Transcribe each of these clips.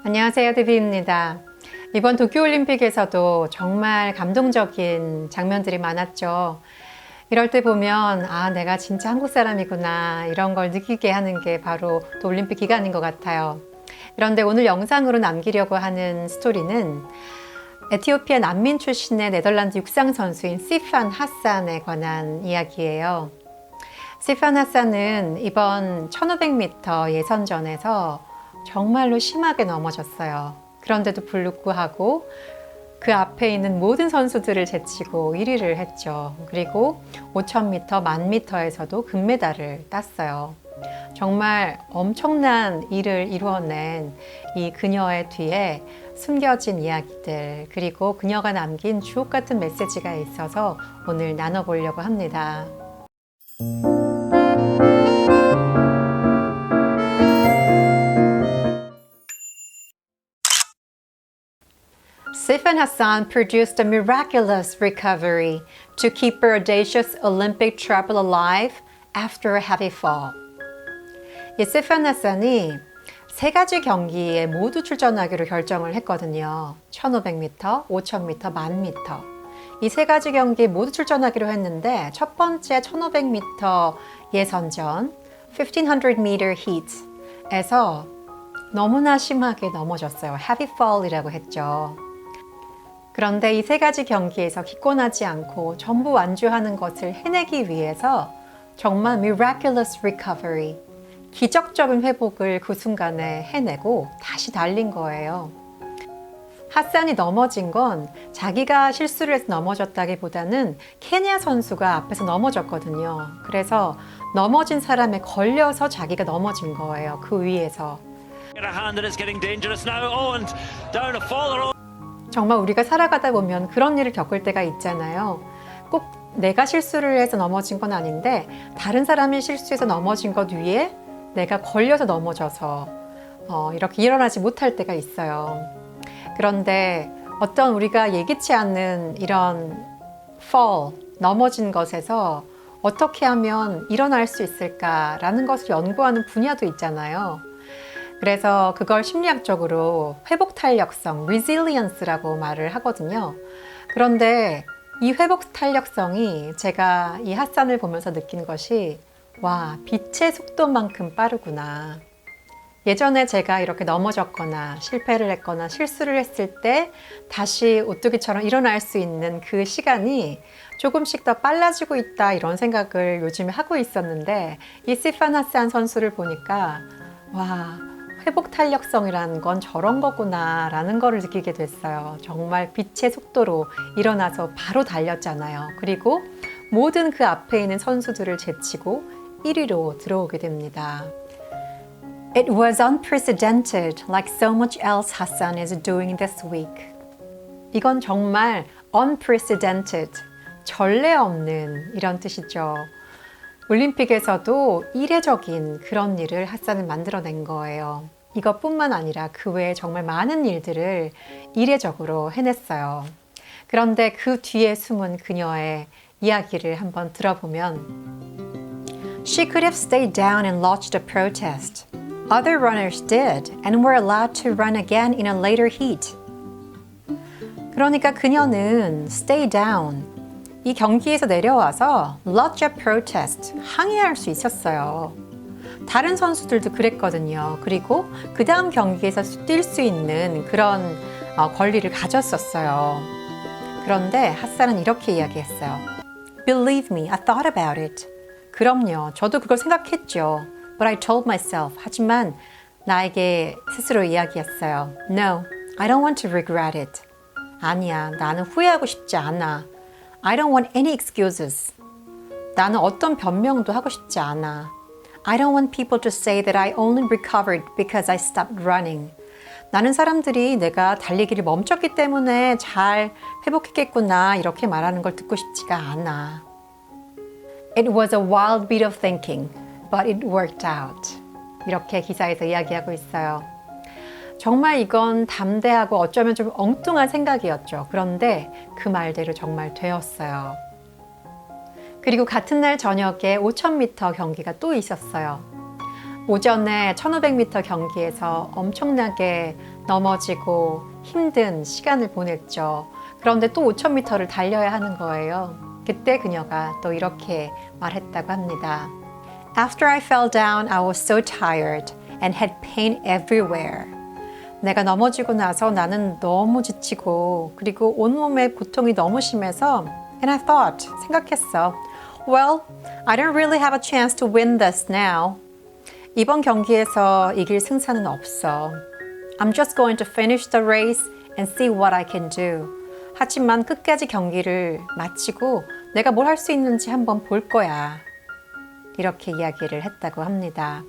안녕하세요, 드비입니다. 이번 도쿄올림픽에서도 정말 감동적인 장면들이 많았죠. 이럴 때 보면 내가 진짜 한국 사람이구나 이런 걸 느끼게 하는 게 바로 또 올림픽 기간인 것 같아요. 그런데 오늘 영상으로 남기려고 하는 스토리는 에티오피아 난민 출신의 네덜란드 육상 선수인 시판 하산에 관한 이야기예요. 시판 하산은 이번 1500m 예선전에서 정말로 심하게 넘어졌어요. 그런데도 불구하고 그 앞에 있는 모든 선수들을 제치고 1위를 했죠. 그리고 5000m, 1000m에서도 금메달을 땄어요. 정말 엄청난 일을 이루어낸 이 그녀의 뒤에 숨겨진 이야기들, 그리고 그녀가 남긴 주옥 같은 메시지가 있어서 오늘 나눠보려고 합니다. Sifan Hassan produced a miraculous recovery to keep her audacious Olympic treble alive after a heavy fall. 이 시판 하산이 세 가지 경기에 모두 출전하기로 결정을 했거든요. 1500m, 5000m, 1000m. 이 세 가지 경기에 모두 출전하기로 했는데 첫 번째 1500m 예선전 1500m heat에서 너무나 심하게 넘어졌어요. heavy fall이라고 했죠. 그런데 이 세 가지 경기에서 기권하지 않고 전부 완주하는 것을 해내기 위해서 정말 miraculous recovery, 기적적인 회복을 그 순간에 해내고 다시 달린 거예요. 하산이 넘어진 건 자기가 실수를 해서 넘어졌다기보다는 케냐 선수가 앞에서 넘어졌거든요. 그래서 넘어진 사람에 걸려서 자기가 넘어진 거예요. 그 위에서. 정말 우리가 살아가다 보면 그런 일을 겪을 때가 있잖아요. 꼭 내가 실수를 해서 넘어진 건 아닌데 다른 사람이 실수해서 넘어진 것 위에 내가 걸려서 넘어져서 이렇게 일어나지 못할 때가 있어요. 그런데 어떤 우리가 예기치 않는 이런 fall, 넘어진 것에서 어떻게 하면 일어날 수 있을까라는 것을 연구하는 분야도 있잖아요. 그래서 그걸 심리학적으로 회복 탄력성, resilience라고 말을 하거든요. 그런데 이 회복 탄력성이 제가 이 하산을 보면서 느낀 것이 빛의 속도만큼 빠르구나. 예전에 제가 이렇게 넘어졌거나 실패를 했거나 실수를 했을 때 다시 오뚜기처럼 일어날 수 있는 그 시간이 조금씩 더 빨라지고 있다 이런 생각을 요즘에 하고 있었는데 이 시판 하산 선수를 보니까 회복 탄력성이라는 건 저런 거구나 라는 거를 느끼게 됐어요. 정말 빛의 속도로 일어나서 바로 달렸잖아요. 그리고 모든 그 앞에 있는 선수들을 제치고 1위로 들어오게 됩니다. It was unprecedented, like so much else Hassan is doing this week. 이건 정말 unprecedented, 전례 없는 이런 뜻이죠. 올림픽에서도 이례적인 그런 일을 하산은 만들어낸 거예요. 이것뿐만 아니라 그 외에 정말 많은 일들을 이례적으로 해냈어요. 그런데 그 뒤에 숨은 그녀의 이야기를 한번 들어보면 She could have stayed down and launched a protest. Other runners did and were allowed to run again in a later heat. 그러니까 그녀는 stay down, 이 경기에서 내려와서 lodge a protest, 항의할 수 있었어요. 다른 선수들도 그랬거든요. 그리고 그 다음 경기에서 뛸 수 있는 그런 권리를 가졌었어요. 그런데 하산은 이렇게 이야기했어요. Believe me, I thought about it. 그럼요, 저도 그걸 생각했죠. But I told myself, 하지만 나에게 스스로 이야기했어요. No, I don't want to regret it. 아니야, 나는 후회하고 싶지 않아. I don't want any excuses. 나는 어떤 변명도 하고 싶지 않아. I don't want people to say that I only recovered because I stopped running. 나는 사람들이 내가 달리기를 멈췄기 때문에 잘 회복했겠구나 이렇게 말하는 걸 듣고 싶지가 않아. It was a wild bit of thinking, but it worked out. 이렇게 기사에서 이야기하고 있어요. 정말 이건 담대하고 어쩌면 좀 엉뚱한 생각이었죠. 그런데 그 말대로 정말 되었어요. 그리고 같은 날 저녁에 5000m 경기가 또 있었어요. 오전에 1500m 경기에서 엄청나게 넘어지고 힘든 시간을 보냈죠. 그런데 또 5,000m를 달려야 하는 거예요. 그때 그녀가 또 이렇게 말했다고 합니다. After I fell down, I was so tired and had pain everywhere. 내가 넘어지고 나서 나는 너무 지치고 그리고 온몸에 고통이 너무 심해서 And I thought, 생각했어. Well, I don't really have a chance to win this now. 이번 경기에서 이길 승산은 없어. I'm just going to finish the race and see what I can do. 하지만 끝까지 경기를 마치고 내가 뭘 할 수 있는지 한번 볼 거야. 이렇게 이야기를 했다고 합니다.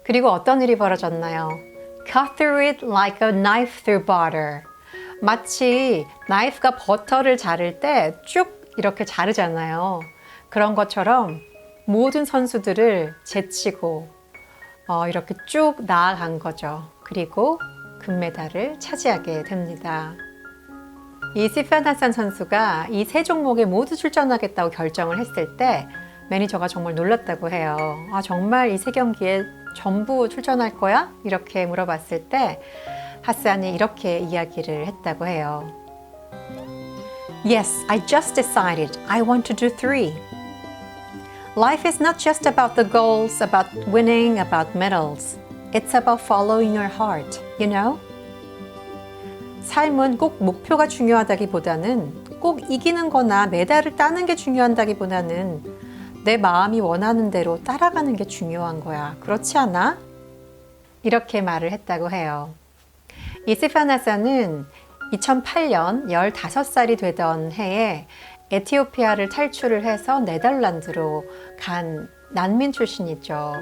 그리고 어떤 일이 벌어졌나요? Cut through it like a knife through butter. 마치 나이프가 버터를 자를 때 쭉 이렇게 자르잖아요. 그런 것처럼 모든 선수들을 제치고 이렇게 쭉 나아간 거죠. 그리고 금메달을 차지하게 됩니다. 이 시판 하산 선수가 이 세 종목에 모두 출전하겠다고 결정을 했을 때 매니저가 정말 놀랐다고 해요. 아, 정말 이 세 경기에 전부 출전할 거야? 이렇게 물어봤을 때 하산이 이렇게 이야기를 했다고 해요. Yes, I just decided I want to do 3. Life is not just about the goals, about winning, about medals. It's about following your heart, you know? 삶은 꼭 목표가 중요하다기보다는 꼭 이기는 거나 메달을 따는 게 중요하다기보다는 내 마음이 원하는 대로 따라가는 게 중요한 거야. 그렇지 않아? 이렇게 말을 했다고 해요. 이시판 하산은 2008년 15살이 되던 해에 에티오피아를 탈출을 해서 네덜란드로 간 난민 출신이죠.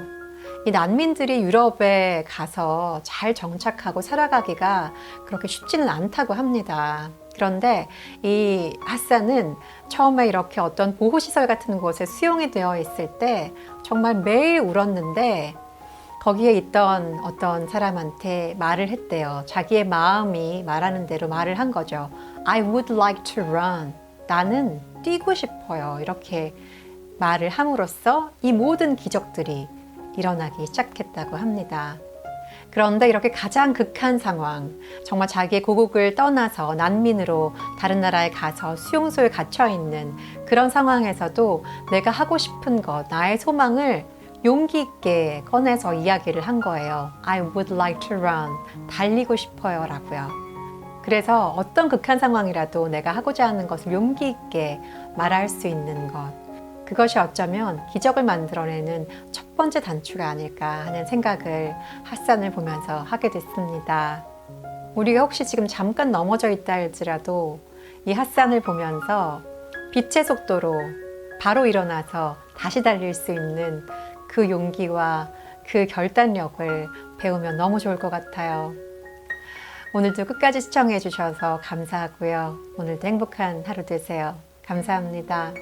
이 난민들이 유럽에 가서 잘 정착하고 살아가기가 그렇게 쉽지는 않다고 합니다. 그런데 이 하산은 처음에 이렇게 어떤 보호시설 같은 곳에 수용이 되어 있을 때 정말 매일 울었는데 거기에 있던 어떤 사람한테 말을 했대요. 자기의 마음이 말하는 대로 말을 한 거죠. I would like to run. 나는 뛰고 싶어요. 이렇게 말을 함으로써 이 모든 기적들이 일어나기 시작했다고 합니다. 그런데 이렇게 가장 극한 상황, 정말 자기의 고국을 떠나서 난민으로 다른 나라에 가서 수용소에 갇혀 있는 그런 상황에서도 내가 하고 싶은 것, 나의 소망을 용기 있게 꺼내서 이야기를 한 거예요. I would like to run. 달리고 싶어요. 라고요. 그래서 어떤 극한 상황이라도 내가 하고자 하는 것을 용기 있게 말할 수 있는 것. 그것이 어쩌면 기적을 만들어내는 첫 번째 단추가 아닐까 하는 생각을 하산을 보면서 하게 됐습니다. 우리가 혹시 지금 잠깐 넘어져 있다 할지라도 이 하산을 보면서 빛의 속도로 바로 일어나서 다시 달릴 수 있는 그 용기와 그 결단력을 배우면 너무 좋을 것 같아요. 오늘도 끝까지 시청해 주셔서 감사하고요. 오늘도 행복한 하루 되세요. 감사합니다.